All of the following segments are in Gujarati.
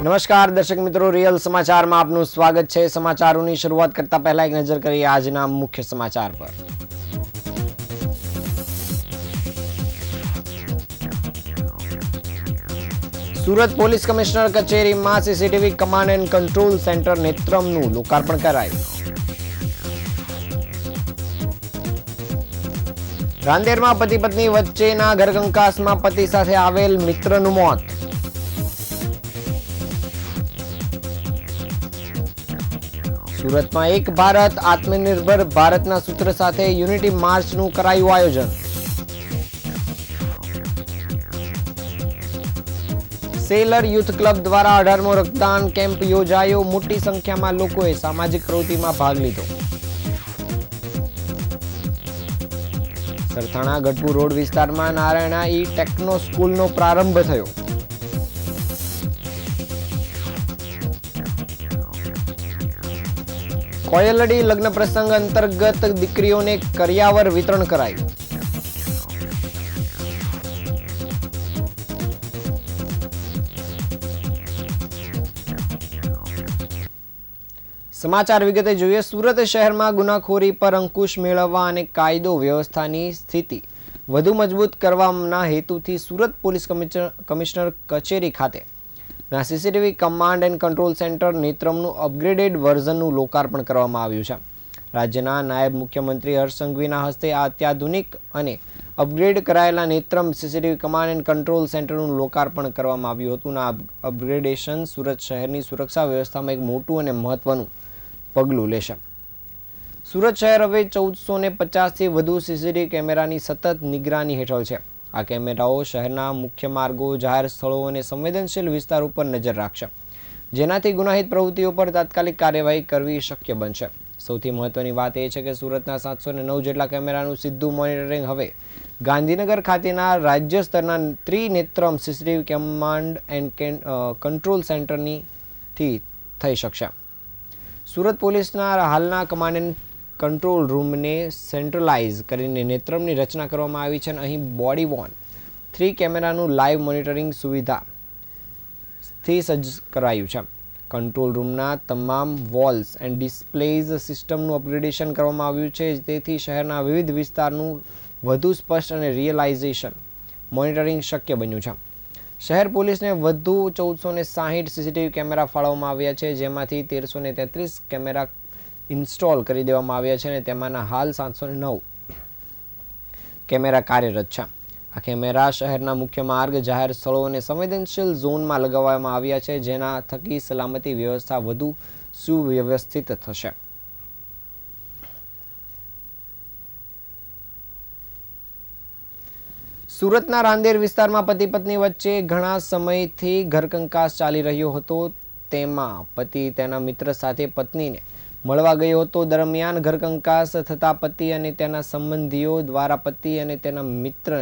નમસ્કાર દર્શક મિત્રો, રિયલ સમાચારમાં આપનું સ્વાગત છે। સમાચારોની શરૂઆત કરતા પહેલા એક નજર કરીએ આજના મુખ્ય સમાચાર પર। સુરત પોલીસ કમિશનર કચેરીમાં CCTV command and control centre નેત્રમનું લોકાર્પણ કરાયું। રાંદેરમાં પતિ પત્ની વચ્ચેના ઘરકંકાસમાં પતિ સાથે આવેલ મિત્રનું મોત। સુરતમાં એક ભારત આત્મનિર્ભર ભારતના સૂત્ર સાથે યુનિટી માર્ચનું કરાયું આયોજન। સેલર યુથ ક્લબ દ્વારા 18મો રક્તદાન કેમ્પ યોજાયો। મોટી સંખ્યામાં લોકોએ સામાજિક પ્રવૃત્તિમાં ભાગ લીધો। સરથાણા ગઢપુર રોડ વિસ્તારમાં નારાયણા ઈ ટેકનો સ્કૂલનો પ્રારંભ થયો। કોયલડી લગ્ન પ્રસંગ અંતર્ગત દીકરીઓને કરિયાવર વિતરણ કરાયું। સમાચાર વિગતે જોઈએ। સુરત શહેરમાં ગુનાખોરી પર અંકુશ મેળવવા અને કાયદો વ્યવસ્થાની સ્થિતિ વધુ મજબૂત કરવાના હેતુથી સુરત પોલીસ કમિશનર કચેરી ખાતે CCTV command and control centre નેત્રમનું અપગ્રેડેડ વર્ઝનનું લોકાર્પણ કરવામાં આવ્યું છે। રાજ્યના નાયબ મુખ્યમંત્રી હર્ષ સંઘવીના હસ્તે આ અત્યાધુનિક અને અપગ્રેડ કરાયેલા Netram CCTV command and control સેન્ટરનું લોકાર્પણ કરવામાં આવ્યું હતું। આ અપગ્રેડેશન સુરત શહેરની સુરક્ષા વ્યવસ્થામાં એક મોટું અને મહત્વનું પગલું લેશે। સુરત શહેર હવે 1450થી વધુ સીસીટીવી કેમેરાની સતત નિગરાની હેઠળ છે। આ કેમેરાઓ શહેરના મુખ્ય માર્ગો, જાહેર સ્થળો અને સંવેદનશીલ વિસ્તારો પર નજર રાખશે, જેનાથી ગુનાહિત પ્રવૃત્તિઓ પર તાત્કાલિક કાર્યવાહી કરવી શક્ય બનશે। સૌથી મહત્વની વાત એ છે કે સુરતના 709 જેટલા કેમેરાનું સીધું મોનિટરિંગ હવે ગાંધીનગર ખાતેના રાજ્ય સ્તરના ત્રિનેત્રમ સીસીટીવી કમાન્ડ એન્ડ કંટ્રોલ સેન્ટરથી થઈ શકશે। સુરત પોલીસના હાલના કમાન્ડ એન્ડ કંટ્રોલ રૂમને સેન્ટ્રલાઇઝ કરીને નેત્રમની રચના કરવામાં આવી છે અને અહીં બોડી વોર્ન 3 કેમેરાનું લાઈવ મોનિટરિંગ સુવિધાથી સજ્જ કરાયું છે। કંટ્રોલ રૂમના તમામ વોલ્સ એન્ડ ડિસ્પ્લેઝ સિસ્ટમનું અપગ્રેડેશન કરવામાં આવ્યું છે, તેથી શહેરના વિવિધ વિસ્તારનું વધુ સ્પષ્ટ અને રિયલાઇઝેશન મોનિટરિંગ શક્ય બન્યું છે। શહેર પોલીસને વધુ 1460 સીસીટીવી કેમેરા ફાળવવામાં આવ્યા છે, જેમાંથી 1333 કેમેરા ઇન્સ્ટોલ કરી દેવામાં આવ્યા છે અને તેમાંના હાલ 709 કેમેરા કાર્યરત છે। આ કેમેરા શહેરના મુખ્ય માર્ગ, જાહેર સ્થળો અને સંવેદનશીલ ઝોનમાં લગાવવામાં આવ્યા છે, જેના થકી સલામતી વ્યવસ્થા વધુ સુવ્યવસ્થિત થશે। સુરતના રાંદેર વિસ્તારમાં પતિ પત્ની વચ્ચે ઘણા સમયથી ઘરકંકાસ ચાલી રહ્યો હતો। તેમાં પતિ તેના મિત્ર સાથે પત્નીને મળવા ગયો હતો। દરમિયાન ઘરકંકાસ થતા પતિ અને તેના સંબંધીઓ દ્વારા પતિ અને તેના મિત્ર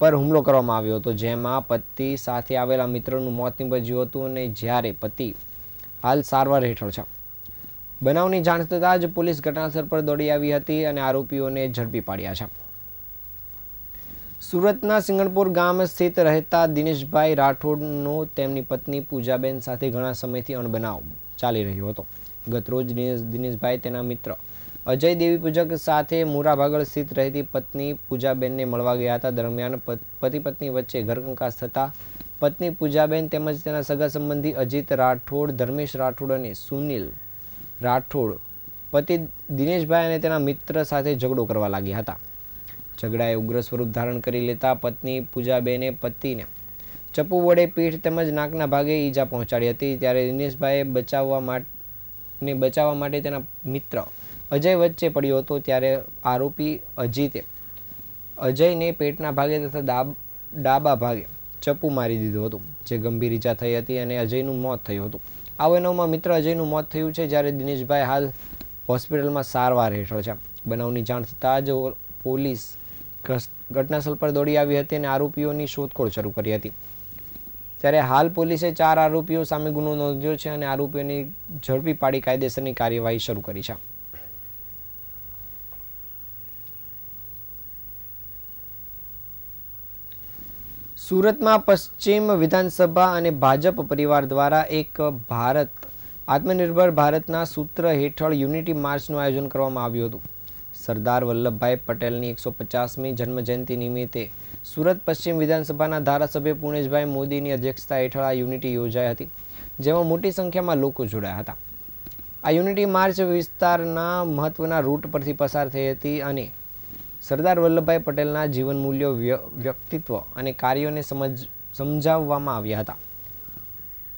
પર હુમલો કરવામાં આવ્યો હતો, જેમાં પતિ સાથે આવેલા મિત્રનું મોત નીપજ્યું હતું અને જ્યારે પતિ હાલ સારવાર હેઠળ છે। બનાવની જાણ થતાં જ પોલીસ ઘટનાસ્થળ પર દોડી આવી હતી અને આરોપીઓને ઝડપી પાડ્યા છે। સુરતના સિંગણપુર ગામ સ્થિત રહેતા દિનેશભાઈ રાઠોડનો તેમની પત્ની પૂજાબેન સાથે ઘણા સમયથી અણબનાવ ચાલી રહ્યો હતો। ગતરોજ દિનેશભાઈ તેના મિત્ર અજય દેવી પૂજક સાથે મોરાભાગળ સ્થિત રહેતી પત્ની પૂજાબેનને મળવા ગયા હતા। દરમિયાન પતિ પત્ની વચ્ચે ઘરકંકાસ થતા પત્ની પૂજાબેન તેમજ તેના સગા સંબંધી અજીત રાઠોડ, ધર્મેશ રાઠોડ અને સુનિલ રાઠોડ પતિ દિનેશભાઈ અને તેના મિત્ર સાથે ઝઘડો કરવા લાગ્યા હતા। ઝઘડાએ ઉગ્ર સ્વરૂપ ધારણ કરી લેતા પત્ની પૂજાબેને પતિને ચપ્પુ વડે પીઠ તેમજ નાકના ભાગે ઈજા પહોંચાડી હતી। ત્યારે દિનેશભાઈએ બચાવવા માટે તેના મિત્ર અજય વચ્ચે પડ્યો હતો। ત્યારે આરોપી અજીતે અજયને પેટના ભાગે તથા ડાબા ભાગે ચપ્પુ મારી દીધું હતું, જે ગંભીર ઈજા થઈ હતી અને અજયનું મોત થયું હતું। આ બનાવમાં મિત્ર અજયનું મોત થયું છે, જ્યારે દિનેશભાઈ હાલ હોસ્પિટલમાં સારવાર હેઠળ છે। બનાવની જાણ થતાં જ પોલીસ ઘટનાસ્થળ પર દોડી આવી હતી અને આરોપીઓની શોધખોળ શરૂ કરી હતી। ત્યારે હાલ પોલીસે 4 આરોપીઓ સામે ગુનો નોંધ્યો છે અને આરોપીઓને ઝડપી પાડી કાયદેસરની કાર્યવાહી શરૂ કરી છે। સુરતમાં પશ્ચિમ વિધાનસભા અને ભાજપ પરિવાર દ્વારા એક ભારત આત્મનિર્ભર ભારતના સૂત્ર હેઠળ યુનિટી માર્ચનું આયોજન કરવામાં આવ્યું હતું. સરદાર વલ્લભભાઈ પટેલની 150મી જન્મજયંતિ નિમિત્તે સુરત પશ્ચિમ વિધાનસભાના ધારાસભ્ય પુણેશભાઈ મોદીની અધ્યક્ષતા હેઠળ આ યુનિટી યોજાઈ હતી, જેમાં મોટી સંખ્યામાં લોકો જોડાયા હતા. આ યુનિટી માર્ચ વિસ્તારના મહત્વના રૂટ પરથી પસાર થઈ હતી અને સરદાર વલ્લભભાઈ પટેલના જીવન મૂલ્યો, વ્યક્તિત્વ અને કાર્યોને સમજાવવામાં આવ્યા હતા.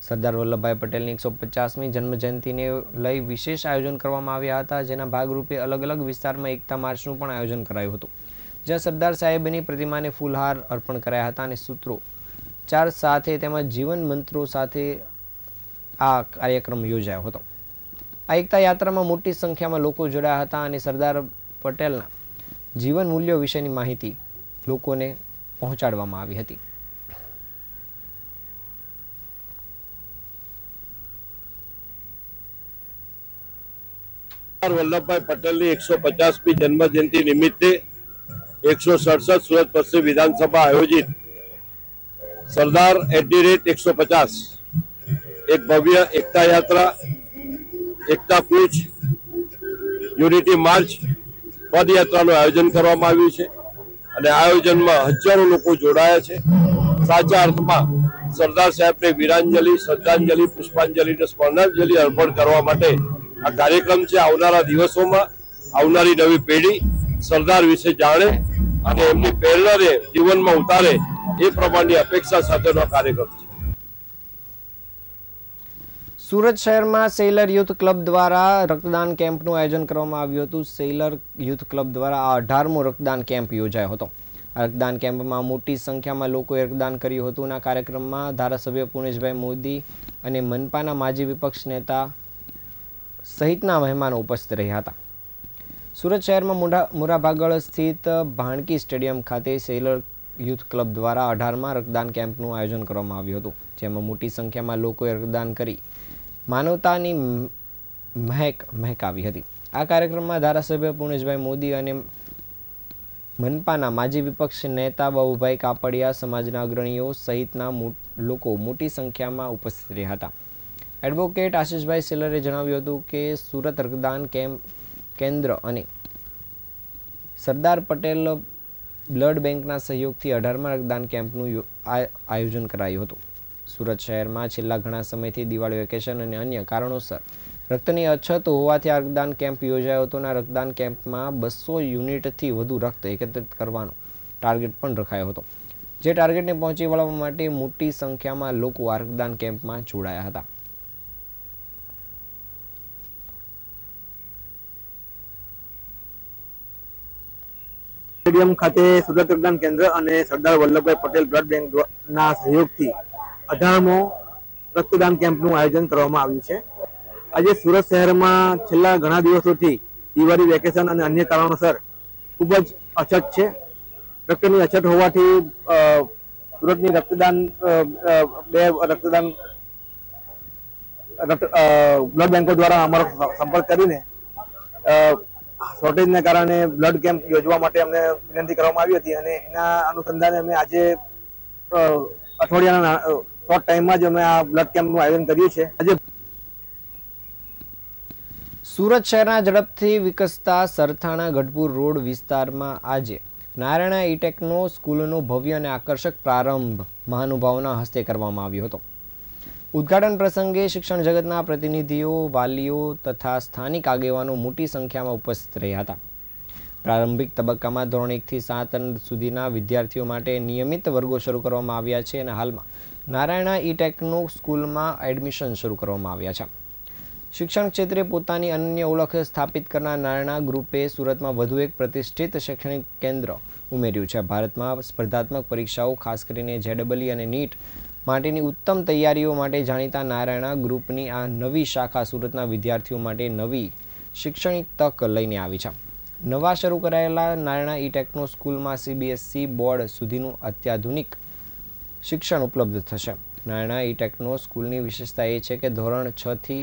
સરદાર વલ્લભભાઈ પટેલની 150મી જન્મજયંતિને લઈ વિશેષ આયોજન કરવામાં આવ્યા હતા, જેના ભાગરૂપે અલગ અલગ વિસ્તારમાં એકતા માર્ચનું પણ આયોજન કરાયું હતું, જ્યાં સરદાર સાહેબની પ્રતિમાને ફૂલહાર અર્પણ કરાયા હતા અને સૂત્રોચ્ચાર સાથે તેમજ જીવન મંત્રો સાથે આ કાર્યક્રમ યોજાયો હતો. આ એકતા યાત્રામાં મોટી સંખ્યામાં લોકો જોડાયા હતા અને સરદાર પટેલના જીવન મૂલ્યો વિશેની માહિતી લોકોને પહોંચાડવામાં આવી હતી. વલ્લભભાઈ પટેલની 150મી જન્મજયંતિ નિમિત્તે 167 સુરત પશ્ચિમ વિધાનસભા આયોજિત સરદાર @150 એક ભવ્ય એકતા યાત્રા, એકતા કૂચ, યુનિટી માર્ચ પદયાત્રાનું આયોજન કરવામાં આવ્યું છે અને આયોજનમાં હજારો લોકો જોડાયા છે. સાચા અર્થમાં સરદાર સાહેબને વીરાંજલિ, શ્રદ્ધાંજલિ, પુષ્પાંજલિ અને સ્મરણાંજલિ અર્પણ કરવા માટે આ કાર્યક્રમ છે. આવનારા દિવસોમાં આવનારી નવી પેઢી સરદાર વિશે જાણે અને એમની પ્રેરણાને જીવનમાં ઉતારે એ પ્રમાણની અપેક્ષા સાથેનો કાર્યક્રમ છે. સુરત શહેરમાં સેલર યુથ ક્લબ દ્વારા રક્તદાન કેમ્પનું આયોજન કરવામાં આવ્યું હતું. સેલર યુથ ક્લબ દ્વારા આ 18મો રક્તદાન કેમ્પ યોજાયો હતો. આ રક્તદાન કેમ્પમાં મોટી સંખ્યામાં લોકોએ રક્તદાન કર્યું હતું. આ કાર્યક્રમમાં ધારાસભ્ય પુણેશભાઈ મોદી અને મનપાના માજી વિપક્ષ નેતા સહિતના મહેમાનો ઉપસ્થિત રહ્યા હતા. સુરત શહેરમાં મોરાભાગળ સ્થિત ભાણકી સ્ટેડિયમ ખાતે સેલર યુથ ક્લબ દ્વારા 18મા રક્તદાન કેમ્પનું આયોજન કરવામાં આવ્યું હતું, જેમાં મોટી સંખ્યામાં લોકોએ રક્તદાન કરી માનવતાની મહેકાવી હતી. આ કાર્યક્રમમાં ધારાસભ્ય પુણેશભાઈ મોદી અને મનપાના માજી વિપક્ષ નેતા બાબુભાઈ કાપડિયા, સમાજના અગ્રણીઓ સહિતના લોકો મોટી સંખ્યામાં ઉપસ્થિત રહ્યા હતા. એડવોકેટ આશિષભાઈ સેલરે જણાવ્યું હતું કે સુરત રક્તદાન કેન્દ્ર અને સરદાર પટેલ બ્લડ બેંકના સહયોગથી 18મા રક્તદાન કેમ્પનું આયોજન કરાયું હતું. સુરત શહેરમાં છેલ્લા ઘણા સમયથી દિવાળી વેકેશન અને અન્ય કારણોસર રક્તની અછત હોવાથી આ રક્તદાન કેમ્પ યોજાયો હતો. આ રક્તદાન કેમ્પમાં 200 યુનિટથી વધુ રક્ત એકત્રિત કરવાનો ટાર્ગેટ પણ રખાયો હતો, જે ટાર્ગેટને પહોંચી વળવા માટે મોટી સંખ્યામાં લોકો આ રક્તદાન કેમ્પમાં જોડાયા હતા. સ્ટેડિયમ ખાતે સુરત રક્તદાન કેન્દ્ર અને સરદાર વલ્લભભાઈ પટેલ બ્લડ બેંકના સહયોગથી 18મો રક્તદાન કેમ્પનું આયોજન કરવામાં આવ્યું છે. આજે સુરત શહેરમાં છેલ્લા ઘણા દિવસોથી દિવાળી વેકેશન અને અન્ય કારણોસર ખૂબ જ અછત છે. રક્તની અછત હોવાથી સુરતની બે રક્તદાન બ્લડ બેંકો દ્વારા અમારો સંપર્ક કરીને શોર્ટેજને કારણે બ્લડ કેમ્પ યોજવા માટે અમને વિનંતી કરવામાં આવી હતી અને એના અનુસંધાને અમે આજે અઠવાડિયાના શોર્ટ ટાઈમમાં જ અમે આ બ્લડ કેમ્પનું આયોજન કર્યું છે. આજે સુરત શહેરના ઝડપથી વિકસતા સરથાણા ગઢપુર રોડ વિસ્તારમાં આજે નારાયણા ઈ-ટેકનો સ્કૂલનો ભવ્ય અને આકર્ષક પ્રારંભ મહાનુભાવોના હસ્તે કરવામાં આવ્યો હતો. ઉદ્ઘાટન પ્રસંગે શિક્ષણ જગતના પ્રતિનિધિઓ, વાલીઓ તથા સ્થાનિક આગેવાનો મોટી સંખ્યામાં ઉપસ્થિત રહ્યા હતા. પ્રારંભિક તબક્કામાં ધોરણ 1 થી 7 સુધીના વિદ્યાર્થીઓ માટે નિયમિત વર્ગો શરૂ કરવામાં આવ્યા છે અને હાલમાં નારાયણા ઈ-ટેકનો સ્કૂલમાં એડમિશન શરૂ કરવામાં આવ્યા છે. શિક્ષણ ક્ષેત્રે પોતાની અનન્ય ઓળખ સ્થાપિત કરનાર નારાયણા ગ્રુપે સુરતમાં વધુ એક પ્રતિષ્ઠિત શૈક્ષણિક કેન્દ્ર ઉમેર્યું છે. ભારતમાં સ્પર્ધાત્મક પરીક્ષાઓ, ખાસ કરીને JEE અને NEET માટેની ઉત્તમ તૈયારીઓ માટે જાણીતા નારાયણા ગ્રુપની આ નવી શાખા સુરતના વિદ્યાર્થીઓ માટે નવી શૈક્ષણિક તક લઈને આવી છે. નવા શરૂ કરાયેલા નારાયણા ઈ-ટેકનો સ્કૂલમાં CBSE બોર્ડ સુધીનું અત્યાધુનિક શિક્ષણ ઉપલબ્ધ થશે. નારાયણા ઈ-ટેકનો સ્કૂલની વિશેષતા એ છે કે ધોરણ 6 થી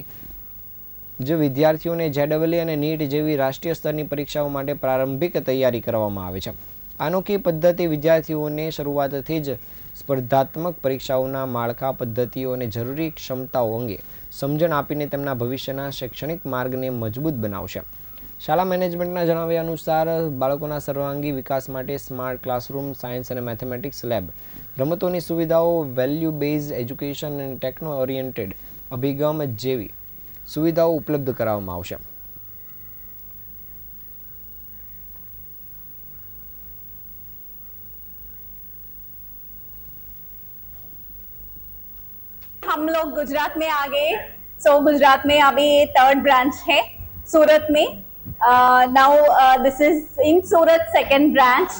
જે વિદ્યાર્થીઓને JEE અને NEET જેવી રાષ્ટ્રીય સ્તરની પરીક્ષાઓ માટે પ્રારંભિક તૈયારી કરવામાં આવે છે. અનોખી પદ્ધતિ વિદ્યાર્થીઓને શરૂઆતથી જ સ્પર્ધાત્મક પરીક્ષાઓના માળખા, પદ્ધતિઓ અને જરૂરી ક્ષમતાઓ અંગે સમજણ આપીને તેમના ભવિષ્યના શૈક્ષણિક માર્ગને મજબૂત બનાવશે. શાળા મેનેજમેન્ટના જણાવ્યા અનુસાર બાળકોના સર્વાંગી વિકાસ માટે સ્માર્ટ ક્લાસરૂમ, સાયન્સ અને મેથેમેટિક્સ લેબ, રમતોની સુવિધાઓ, વેલ્યુ બેઝ એજ્યુકેશન અને ટેકનો ઓરિએન્ટેડ અભિગમ જેવી સુવિધાઓ ઉપલબ્ધ કરાવવામાં આવશે. हम लोग गुजरात में आ गए. गुजरात में अभी ये 3rd ब्रांच है सूरत में. Now this is in Surat 2nd branch.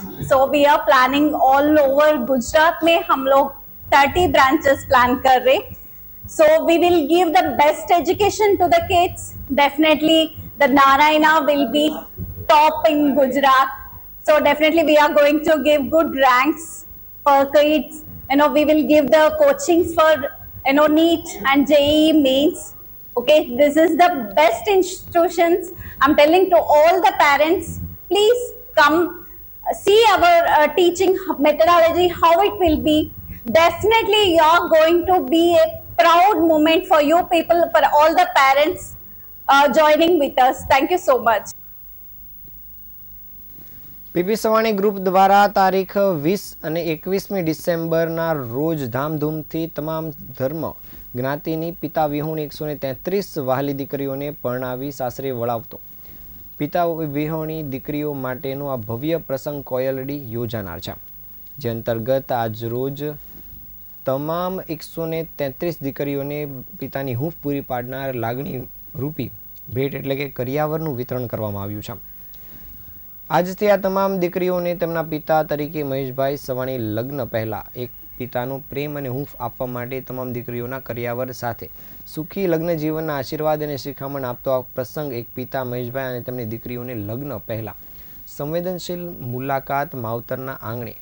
We are planning all over Gujarat में हम लोग 30 branches plan कर रहे. We will give the best education to the kids. Definitely the Narayana will be top in Gujarat. Definitely we are going to give good ranks for kids. We will give the coachings for NEET and JEE mains. Okay, this is the best institutions. I'm telling to all the parents, please come see our teaching methodology, how it will be. Definitely you are going to be a proud moment for you people, for all the parents joining with us. Thank you so much. PP Savani group દ્વારા તારીખ 20 અને 21મી ડિસેમ્બરના રોજ ધામધૂમથી તમામ ધર્મ જ્ઞાતિની પિતા વિહોણી 133 વહાલી દીકરીઓને પરણાવી સાસરે વળાવતો પિતા વિહોણી દીકરીઓ માટેનો આ ભવ્ય પ્રસંગ કોયલડી યોજાનાર છે, જે અંતર્ગત આજરોજ તમામ 133 દીકરીઓને પિતાની હૂંફ પૂરી પાડનાર લાગણી રૂપી ભેટ એટલે કે કરિયાવરનું વિતરણ કરવામાં આવ્યું છે. આજથી આ તમામ દીકરીઓને તેમના પિતા તરીકે મહેશભાઈ સવાણી લગ્ન પહેલાં એક પિતાનો પ્રેમ અને હૂંફ આપવા માટે તમામ દીકરીઓના કરિયાવર સાથે સુખી લગ્ન જીવનના આશીર્વાદ અને શિખામણ આપતો આ પ્રસંગ એક પિતા મહેશભાઈ અને તેમની દીકરીઓને લગ્ન પહેલાં સંવેદનશીલ મુલાકાત માવતરના આંગણે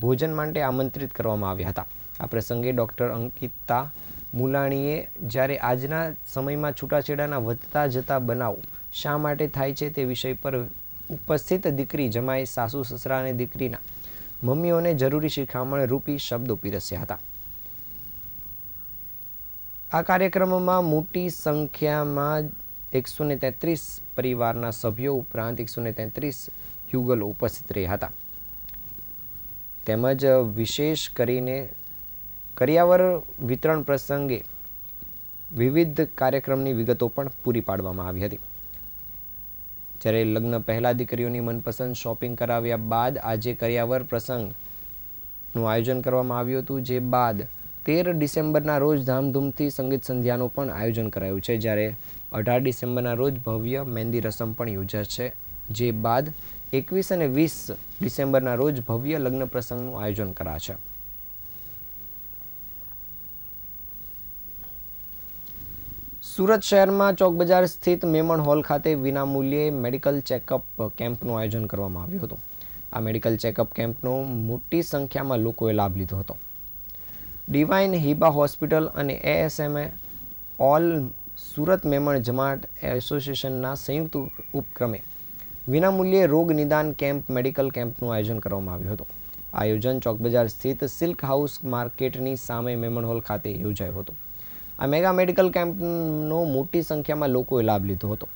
ભોજન માટે આમંત્રિત કરવામાં આવ્યા હતા. આ પ્રસંગે ડૉક્ટર અંકિતા મુલાણીએ જ્યારે આજના સમયમાં છૂટાછેડાના વધતા જતા બનાવો શા માટે થાય છે તે વિષય પર ઉપસ્થિત દીકરી, જમાઈ, સાસુ, સસરા અને દીકરીના મમ્મીઓને જરૂરી શિખામણ રૂપી શબ્દો પીરસ્યા હતા. આ કાર્યક્રમમાં મોટી સંખ્યામાં 133 પરિવારના સભ્યો ઉપરાંત 133 યુગલો ઉપસ્થિત રહ્યા હતા. તેમજ વિશેષ કરીને કરિયાવર વિતરણ પ્રસંગે વિવિધ કાર્યક્રમની વિગતો પણ પૂરી પાડવામાં આવી હતી. જ્યારે લગ્ન પહેલાં દીકરીઓની મનપસંદ શોપિંગ કરાવ્યા બાદ આજે કરિયાવર પ્રસંગનું આયોજન કરવામાં આવ્યું હતું, જે બાદ 13 ડિસેમ્બરના રોજ ધામધૂમથી સંગીત સંધ્યાનું પણ આયોજન કરાયું છે. જ્યારે 18 ડિસેમ્બરના રોજ ભવ્ય મહેંદી રસમ પણ યોજાશે, જે બાદ 21 અને 20 ડિસેમ્બરના રોજ ભવ્ય લગ્ન પ્રસંગનું આયોજન કરાશે. સુરત શહેરમાં ચોક બજાર સ્થિત મેમણ હોલ ખાતે વિનામૂલ્યે મેડિકલ ચેકઅપ કેમ્પનું આયોજન કરવામાં આવ્યું હતું. આ મેડિકલ ચેકઅપ કેમ્પનો મોટી સંખ્યામાં લોકોએ લાભ લીધો હતો. ડિવાઇન હિબા હોસ્પિટલ અને ASMA ઓલ સુરત મેમણ જમાત એસોસિએશનના સંયુક્ત ઉપક્રમે વિનામૂલ્યે રોગ નિદાન કેમ્પ મેડિકલ કેમ્પનું આયોજન કરવામાં આવ્યું હતું. આયોજન ચોક બજાર સ્થિત સિલ્ક હાઉસ માર્કેટની સામે મેમણ હોલ ખાતે યોજાયું હતું. આ મેગા મેડિકલ કેમ્પનો મોટી સંખ્યામાં લોકોએ લાભ લીધો હતો.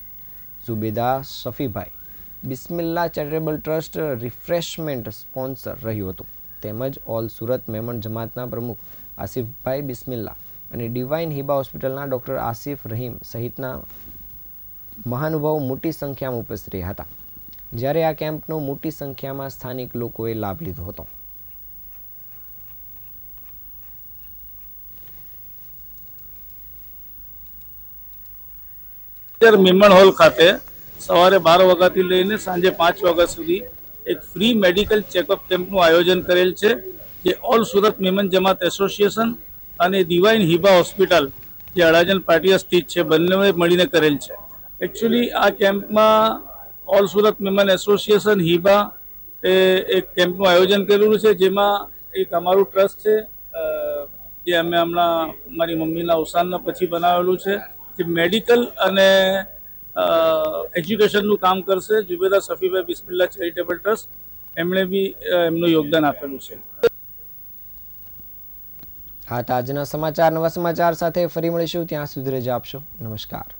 Zubeda Shafibhai Bismillah charitable trust refreshment sponsor રહ્યું હતું. તેમજ ઓલ સુરત મેમણ જમાતના પ્રમુખ આસિફભાઈ બિસ્મિલ્લા અને ડિવાઇન હિબા હોસ્પિટલના ડૉક્ટર આસિફ રહીમ સહિતના મહાનુભાવો મોટી સંખ્યામાં ઉપસ્થિત રહ્યા હતા. જ્યારે આ કેમ્પનો મોટી સંખ્યામાં સ્થાનિક લોકોએ લાભ લીધો હતો. મેમણ હોલ ખાતે સવારે 12 વાગ્યાથી લઈને સાંજે 5 વાગ્યા સુધી એક ફ્રી મેડિકલ ચેકઅપ કેમ્પનું આયોજન કરેલ છે, જે ઓલ સુરત મેમન જમાત એસોસિએશન અને ડિવાઇન હિબા હોસ્પિટલ જે અડાજણ પાટિયા સ્થિત છે, બંને મળીને કરેલ છે. એકચ્યુઅલી આ કેમ્પમાં ઓલ સુરત મેમન એસોસિએશન હિબા એક કેમ્પનું આયોજન કરેલું છે, જેમાં એક અમારું ટ્રસ્ટ છે જે અમે હમણાં મારી મમ્મીના અવસાનના પછી બનાવેલું છે, જે મેડિકલ અને એજ્યુકેશનનું કામ કરશે. ઝુબેદા શફીભાઈ બિસ્મિલ્લા ચેરિટેબલ ટ્રસ્ટ એમણે બી એમનું યોગદાન આપેલું છે. હા તો આજના સમાચાર નવા સમાચાર સાથે ફરી મળીશું. ત્યાં સુધી રજા આપશો. નમસ્કાર.